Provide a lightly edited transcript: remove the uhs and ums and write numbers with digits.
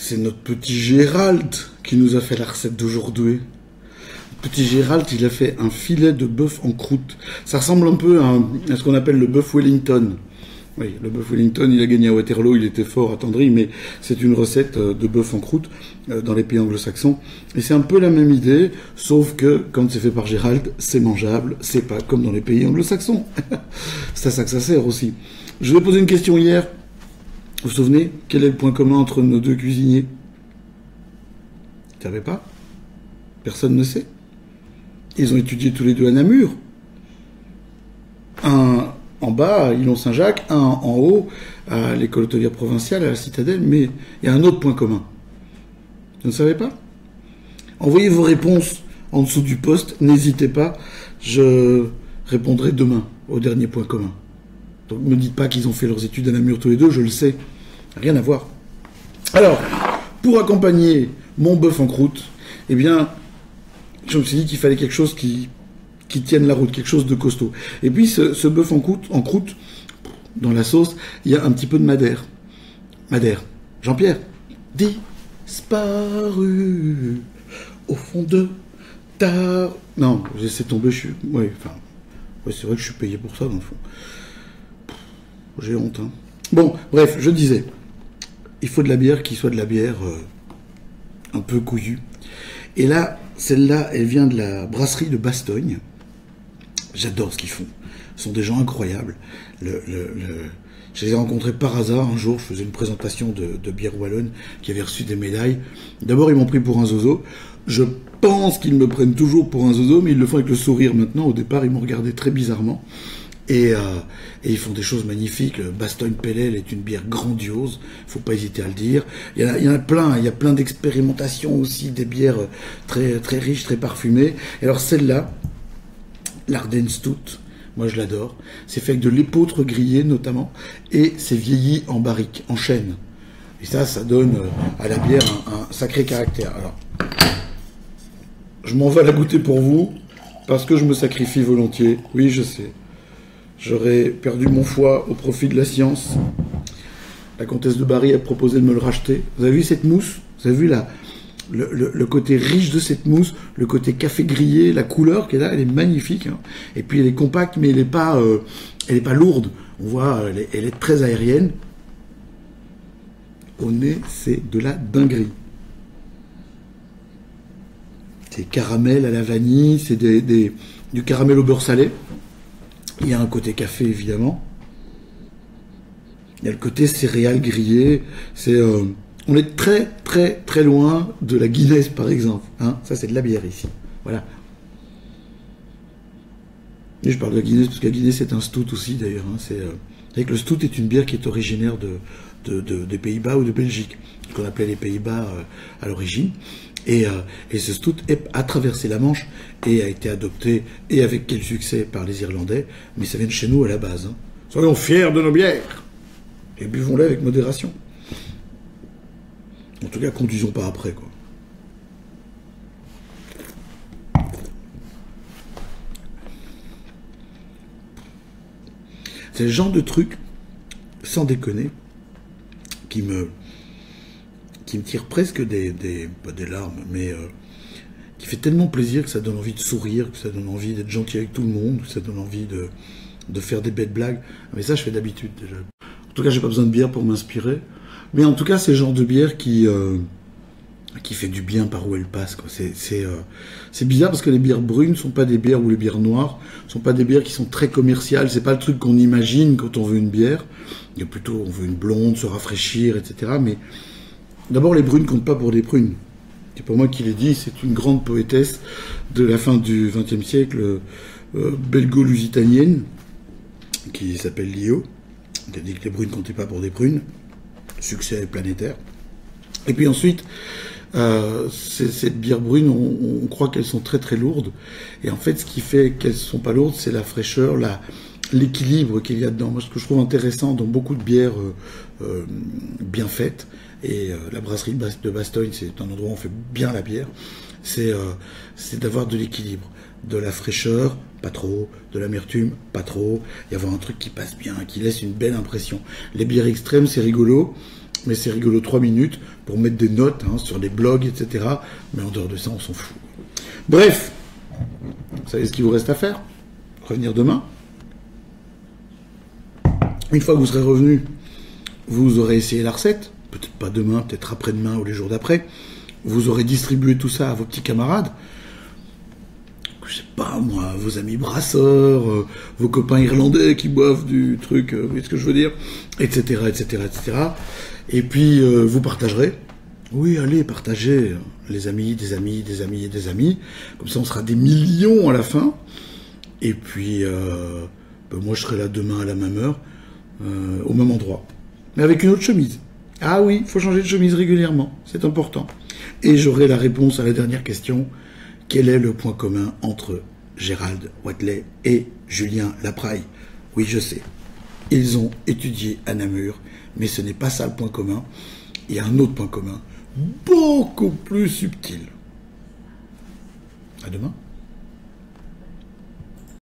c'est notre petit Gérald qui nous a fait la recette d'aujourd'hui. Petit Gérald, il a fait un filet de bœuf en croûte. Ça ressemble un peu à ce qu'on appelle le bœuf Wellington. Oui, le bœuf Wellington, il a gagné à Waterloo, il était fort attendri, mais c'est une recette de bœuf en croûte dans les pays anglo-saxons. Et c'est un peu la même idée, sauf que quand c'est fait par Gérald, c'est mangeable, c'est pas comme dans les pays anglo-saxons. C'est à ça que ça sert aussi. Je vous ai posé une question hier. Vous vous souvenez, quel est le point commun entre nos deux cuisiniers? Vous savez pas? Personne ne sait. Ils ont étudié tous les deux à Namur. Un en bas à Ilon-Saint-Jacques, un en haut à l'école hôtelière provinciale, à la Citadelle, mais il y a un autre point commun. Vous ne savez pas? Envoyez vos réponses en dessous du post, n'hésitez pas, je répondrai demain au dernier point commun. Donc ne me dites pas qu'ils ont fait leurs études à Namur tous les deux, je le sais, rien à voir. Alors, pour accompagner mon bœuf en croûte, eh bien, je me suis dit qu'il fallait quelque chose qui tienne la route, quelque chose de costaud. Et puis ce bœuf en croûte, dans la sauce, il y a un petit peu de madère. Madère. Jean-Pierre, disparu au fond de ta... Non, j'ai laissé tomber, je suis... Ouais, enfin... Ouais, c'est vrai que je suis payé pour ça, dans le fond. J'ai honte, hein. Bon, bref, je disais, il faut de la bière qui soit de la bière un peu couillue. Et là, celle-là, elle vient de la brasserie de Bastogne. J'adore ce qu'ils font. Ce sont des gens incroyables. Je les ai rencontrés par hasard un jour. Je faisais une présentation de bière wallonne qui avait reçu des médailles. D'abord, ils m'ont pris pour un zozo. Je pense qu'ils me prennent toujours pour un zozo, mais ils le font avec le sourire maintenant. Au départ, ils m'ont regardé très bizarrement. Et ils font des choses magnifiques. Le Bastogne Pale Ale est une bière grandiose. Faut pas hésiter à le dire. Il y en a plein. Il y a plein d'expérimentations aussi, des bières très, très riches, très parfumées. Et alors celle-là, l'Ardennes Stout, moi je l'adore. C'est fait avec de l'épeautre grillée notamment. Et c'est vieilli en barrique, en chêne. Et ça donne à la bière un sacré caractère. Alors, je m'en vais la goûter pour vous, parce que je me sacrifie volontiers. Oui, je sais. J'aurais perdu mon foie au profit de la science. La comtesse de Barry a proposé de me le racheter. Vous avez vu cette mousse? Vous avez vu le côté riche de cette mousse, le côté café grillé, la couleur qu'elle a, elle est magnifique. Hein. Et puis elle est compacte, mais elle n'est pas lourde. On voit, elle est très aérienne. Au nez, c'est de la dinguerie. C'est caramel à la vanille, c'est du caramel au beurre salé. Il y a un côté café, évidemment. Il y a le côté céréales grillées. On est très, très, très loin de la Guinness, par exemple. Hein, ça, c'est de la bière, ici. Voilà. Et je parle de la Guinness, parce que la Guinness, c'est un stout aussi, d'ailleurs. Hein, avec le stout est une bière qui est originaire des Pays-Bas ou de Belgique, ce qu'on appelait les Pays-Bas à l'origine. Et ce stout a traversé la Manche et a été adopté, et avec quel succès, par les Irlandais, mais ça vient de chez nous à la base. Hein. Soyons fiers de nos bières et buvons-les avec modération. En tout cas, conduisons pas après, quoi. C'est le genre de truc, sans déconner, qui me tire presque pas des larmes, mais qui fait tellement plaisir que ça donne envie de sourire, que ça donne envie d'être gentil avec tout le monde, que ça donne envie de faire des belles blagues. Mais ça, je fais d'habitude déjà. En tout cas, j'ai pas besoin de bière pour m'inspirer. Mais en tout cas, c'est le genre de bière qui fait du bien par où elle passe, quoi. C'est bizarre parce que les bières brunes sont pas des bières, ou les bières noires sont pas des bières qui sont très commerciales. C'est pas le truc qu'on imagine quand on veut une bière. Il y a plutôt, on veut une blonde, se rafraîchir, etc. Mais d'abord, les brunes comptent pas pour des prunes. C'est pas moi qui l'ai dit, c'est une grande poétesse de la fin du XXe siècle, belgo-lusitanienne, qui s'appelle Lio. Elle a dit que les brunes comptaient pas pour des prunes. Succès planétaire. Et puis ensuite, ces bières brunes, on croit qu'elles sont très très lourdes. Et en fait, ce qui fait qu'elles sont pas lourdes, c'est la fraîcheur, l'équilibre qu'il y a dedans. Moi, ce que je trouve intéressant dans beaucoup de bières bien faites, et la brasserie de Bastogne, c'est un endroit où on fait bien la bière, c'est d'avoir de l'équilibre, de la fraîcheur, pas trop, de l'amertume, pas trop, y avoir un truc qui passe bien, qui laisse une belle impression. Les bières extrêmes, c'est rigolo, Mais c'est rigolo 3 minutes pour mettre des notes hein, sur des blogs, etc. Mais en dehors de ça, on s'en fout. Bref, vous savez ce qu'il vous reste à faire? Revenir demain. Une fois que vous serez revenu, vous aurez essayé la recette. Peut-être pas demain, peut-être après-demain ou les jours d'après. Vous aurez distribué tout ça à vos petits camarades. Je sais pas, moi, vos amis brasseurs, vos copains irlandais qui boivent du truc, vous voyez ce que je veux dire, etc., etc., etc. Et puis, vous partagerez. Oui, allez, partagez, les amis, des amis, des amis et des amis. Comme ça, on sera des millions à la fin. Et puis, moi, je serai là demain à la même heure, au même endroit. Mais avec une autre chemise. Ah oui, il faut changer de chemise régulièrement, c'est important. Et j'aurai la réponse à la dernière question. Quel est le point commun entre Gérald Wathelet et Julien Lapraille? Oui, je sais. Ils ont étudié à Namur, mais ce n'est pas ça le point commun. Il y a un autre point commun, beaucoup plus subtil. À demain.